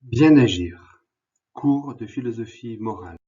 Bien agir. Cours de philosophie morale.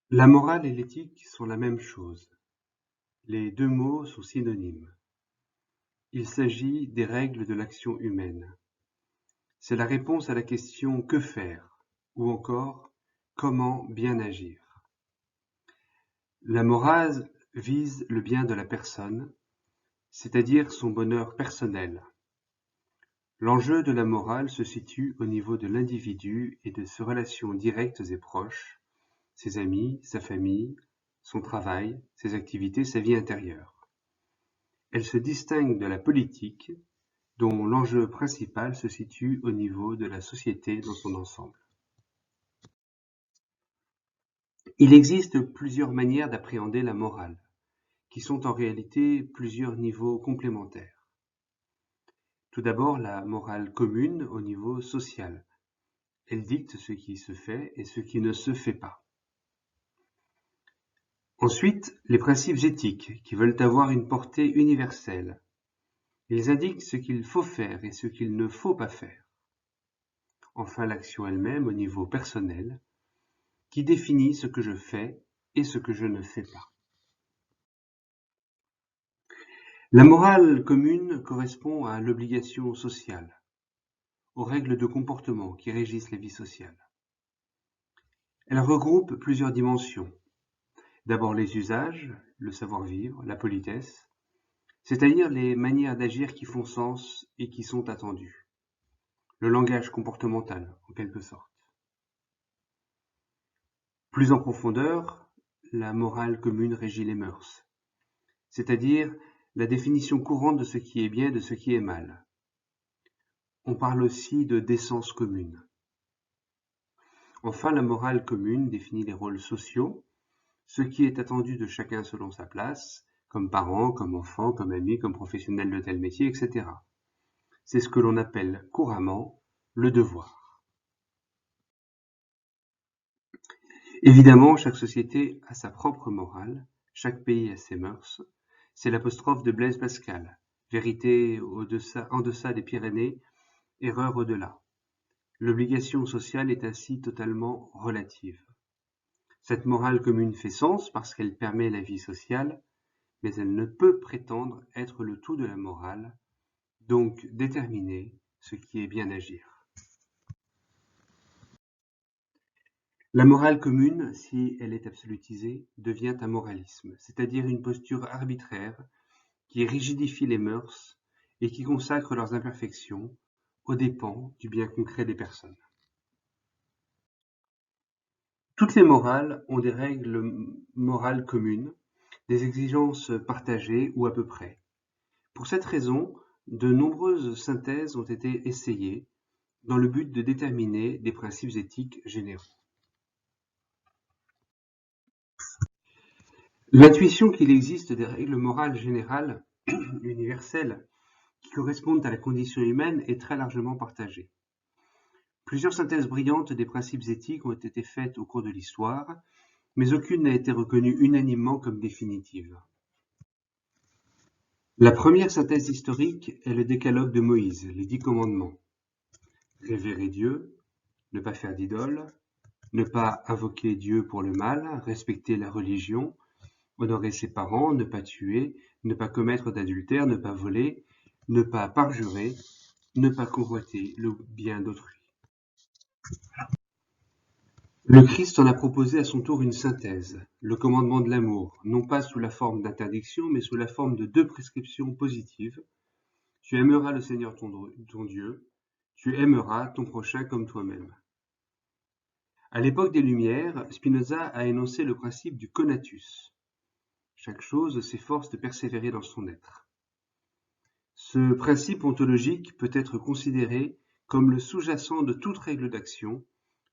La morale et l'éthique sont la même chose. Les deux mots sont synonymes. Il s'agit des règles de l'action humaine. C'est la réponse à la question que faire ou encore comment bien agir. La morale vise le bien de la personne, c'est-à-dire son bonheur personnel. L'enjeu de la morale se situe au niveau de l'individu et de ses relations directes et proches, ses amis, sa famille, son travail, ses activités, sa vie intérieure. Elle se distingue de la politique, dont l'enjeu principal se situe au niveau de la société dans son ensemble. Il existe plusieurs manières d'appréhender la morale, qui sont en réalité plusieurs niveaux complémentaires. Tout d'abord, la morale commune au niveau social. Elle dicte ce qui se fait et ce qui ne se fait pas. Ensuite, les principes éthiques, qui veulent avoir une portée universelle. Ils indiquent ce qu'il faut faire et ce qu'il ne faut pas faire. Enfin, l'action elle-même au niveau personnel, qui définit ce que je fais et ce que je ne fais pas. La morale commune correspond à l'obligation sociale, aux règles de comportement qui régissent la vie sociale. Elle regroupe plusieurs dimensions. D'abord les usages, le savoir-vivre, la politesse, c'est-à-dire les manières d'agir qui font sens et qui sont attendues. Le langage comportemental, en quelque sorte. Plus en profondeur, la morale commune régit les mœurs, c'est-à-dire la définition courante de ce qui est bien et de ce qui est mal. On parle aussi de décence commune. Enfin, la morale commune définit les rôles sociaux, ce qui est attendu de chacun selon sa place, comme parent, comme enfant, comme ami, comme professionnel de tel métier, etc. C'est ce que l'on appelle couramment le devoir. Évidemment, chaque société a sa propre morale, chaque pays a ses mœurs. C'est l'apostrophe de Blaise Pascal. Vérité en deçà des Pyrénées, erreur au-delà. L'obligation sociale est ainsi totalement relative. Cette morale commune fait sens parce qu'elle permet la vie sociale, mais elle ne peut prétendre être le tout de la morale, donc déterminer ce qui est bien agir. La morale commune, si elle est absolutisée, devient un moralisme, c'est-à-dire une posture arbitraire qui rigidifie les mœurs et qui consacre leurs imperfections aux dépens du bien concret des personnes. Toutes les morales ont des règles morales communes, des exigences partagées ou à peu près. Pour cette raison, de nombreuses synthèses ont été essayées dans le but de déterminer des principes éthiques généraux. L'intuition qu'il existe des règles morales générales, universelles, qui correspondent à la condition humaine est très largement partagée. Plusieurs synthèses brillantes des principes éthiques ont été faites au cours de l'histoire, mais aucune n'a été reconnue unanimement comme définitive. La première synthèse historique est le décalogue de Moïse, les 10 commandements. Révérer Dieu, ne pas faire d'idole, ne pas invoquer Dieu pour le mal, respecter la religion, honorer ses parents, ne pas tuer, ne pas commettre d'adultère, ne pas voler, ne pas parjurer, ne pas convoiter le bien d'autrui. Le Christ en a proposé à son tour une synthèse, le commandement de l'amour, non pas sous la forme d'interdiction, mais sous la forme de 2 prescriptions positives. Tu aimeras le Seigneur ton Dieu, tu aimeras ton prochain comme toi-même. À l'époque des Lumières, Spinoza a énoncé le principe du conatus. Chaque chose s'efforce de persévérer dans son être. Ce principe ontologique peut être considéré comme le sous-jacent de toute règle d'action,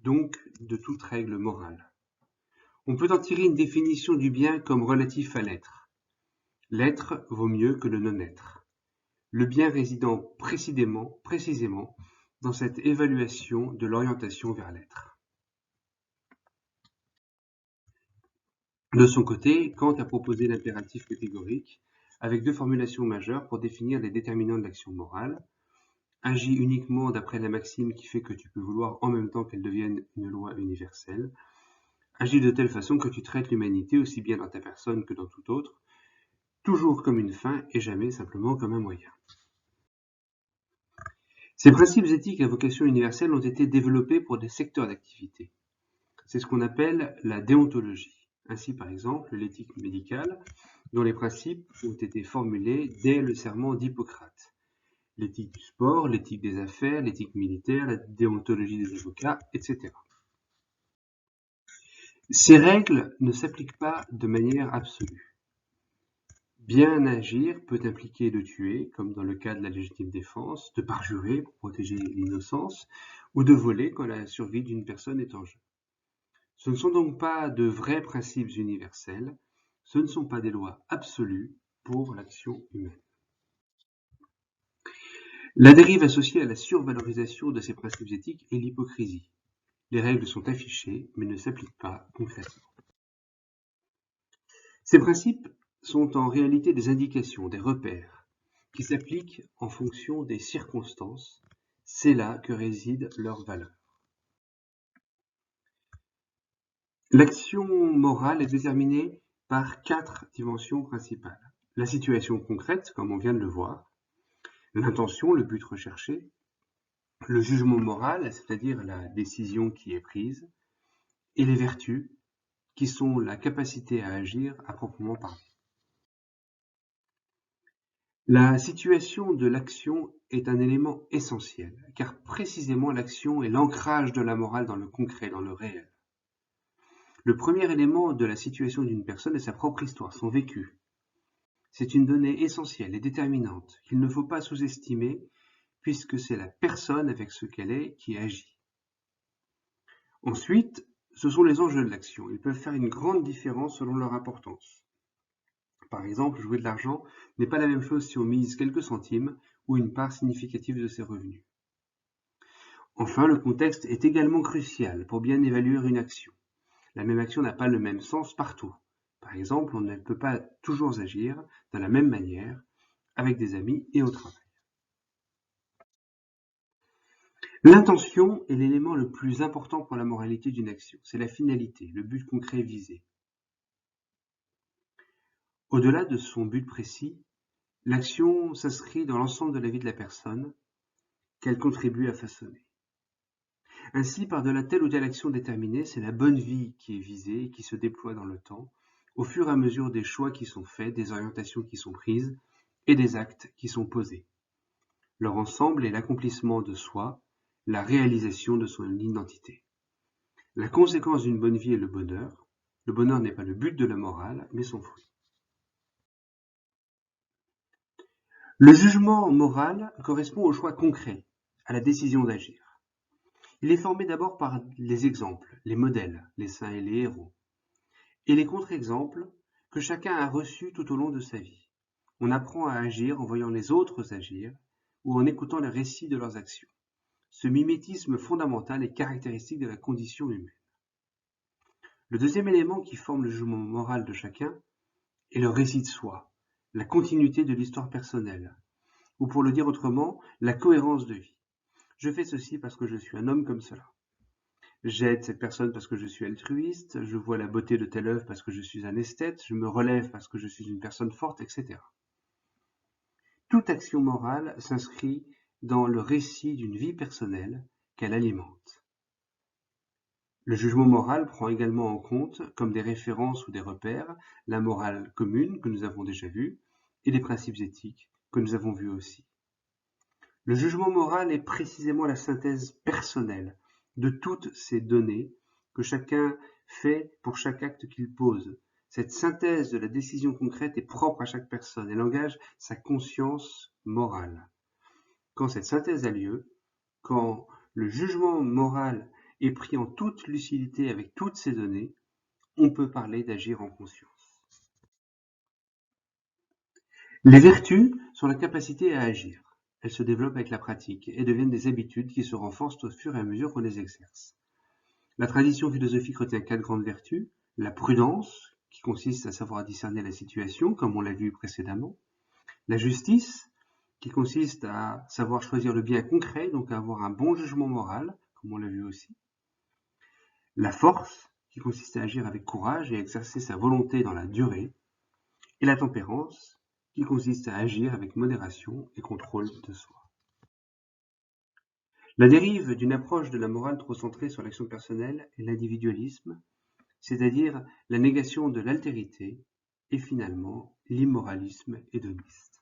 donc de toute règle morale. On peut en tirer une définition du bien comme relatif à l'être. L'être vaut mieux que le non-être. Le bien résidant précisément dans cette évaluation de l'orientation vers l'être. De son côté, Kant a proposé l'impératif catégorique avec 2 formulations majeures pour définir les déterminants de l'action morale. Agis uniquement d'après la maxime qui fait que tu peux vouloir en même temps qu'elle devienne une loi universelle. Agis de telle façon que tu traites l'humanité aussi bien dans ta personne que dans tout autre, toujours comme une fin et jamais simplement comme un moyen. Ces principes éthiques à vocation universelle ont été développés pour des secteurs d'activité. C'est ce qu'on appelle la déontologie. Ainsi, par exemple, l'éthique médicale, dont les principes ont été formulés dès le serment d'Hippocrate. L'éthique du sport, l'éthique des affaires, l'éthique militaire, la déontologie des avocats, etc. Ces règles ne s'appliquent pas de manière absolue. Bien agir peut impliquer de tuer, comme dans le cas de la légitime défense, de parjurer pour protéger l'innocence, ou de voler quand la survie d'une personne est en jeu. Ce ne sont donc pas de vrais principes universels, ce ne sont pas des lois absolues pour l'action humaine. La dérive associée à la survalorisation de ces principes éthiques est l'hypocrisie. Les règles sont affichées, mais ne s'appliquent pas concrètement. Ces principes sont en réalité des indications, des repères, qui s'appliquent en fonction des circonstances. C'est là que réside leur valeur. L'action morale est déterminée par 4 dimensions principales. La situation concrète, comme on vient de le voir, l'intention, le but recherché, le jugement moral, c'est-à-dire la décision qui est prise, et les vertus, qui sont la capacité à agir à proprement parler. La situation de l'action est un élément essentiel, car précisément l'action est l'ancrage de la morale dans le concret, dans le réel. Le premier élément de la situation d'une personne est sa propre histoire, son vécu. C'est une donnée essentielle et déterminante qu'il ne faut pas sous-estimer, puisque c'est la personne avec ce qu'elle est qui agit. Ensuite, ce sont les enjeux de l'action. Ils peuvent faire une grande différence selon leur importance. Par exemple, jouer de l'argent n'est pas la même chose si on mise quelques centimes ou une part significative de ses revenus. Enfin, le contexte est également crucial pour bien évaluer une action. La même action n'a pas le même sens partout. Par exemple, on ne peut pas toujours agir de la même manière avec des amis et au travail. L'intention est l'élément le plus important pour la moralité d'une action. C'est la finalité, le but concret visé. Au-delà de son but précis, l'action s'inscrit dans l'ensemble de la vie de la personne qu'elle contribue à façonner. Ainsi, par-delà telle ou telle action déterminée, c'est la bonne vie qui est visée et qui se déploie dans le temps, au fur et à mesure des choix qui sont faits, des orientations qui sont prises et des actes qui sont posés. Leur ensemble est l'accomplissement de soi, la réalisation de son identité. La conséquence d'une bonne vie est le bonheur. Le bonheur n'est pas le but de la morale, mais son fruit. Le jugement moral correspond au choix concret, à la décision d'agir. Il est formé d'abord par les exemples, les modèles, les saints et les héros, et les contre-exemples que chacun a reçus tout au long de sa vie. On apprend à agir en voyant les autres agir ou en écoutant les récits de leurs actions. Ce mimétisme fondamental est caractéristique de la condition humaine. Le deuxième élément qui forme le jugement moral de chacun est le récit de soi, la continuité de l'histoire personnelle, ou pour le dire autrement, la cohérence de vie. Je fais ceci parce que je suis un homme comme cela. J'aide cette personne parce que je suis altruiste, je vois la beauté de telle œuvre parce que je suis un esthète, je me relève parce que je suis une personne forte, etc. Toute action morale s'inscrit dans le récit d'une vie personnelle qu'elle alimente. Le jugement moral prend également en compte, comme des références ou des repères, la morale commune que nous avons déjà vue et les principes éthiques que nous avons vus aussi. Le jugement moral est précisément la synthèse personnelle de toutes ces données que chacun fait pour chaque acte qu'il pose. Cette synthèse de la décision concrète est propre à chaque personne. Elle engage sa conscience morale. Quand cette synthèse a lieu, quand le jugement moral est pris en toute lucidité avec toutes ces données, on peut parler d'agir en conscience. Les vertus sont la capacité à agir. Elles se développent avec la pratique et deviennent des habitudes qui se renforcent au fur et à mesure qu'on les exerce. La tradition philosophique retient 4 grandes vertus. La prudence, qui consiste à savoir discerner la situation, comme on l'a vu précédemment. La justice, qui consiste à savoir choisir le bien concret, donc à avoir un bon jugement moral, comme on l'a vu aussi. La force, qui consiste à agir avec courage et à exercer sa volonté dans la durée. Et la tempérance, qui consiste à agir avec modération et contrôle de soi. La dérive d'une approche de la morale trop centrée sur l'action personnelle est l'individualisme, c'est-à-dire la négation de l'altérité et finalement l'immoralisme hédoniste.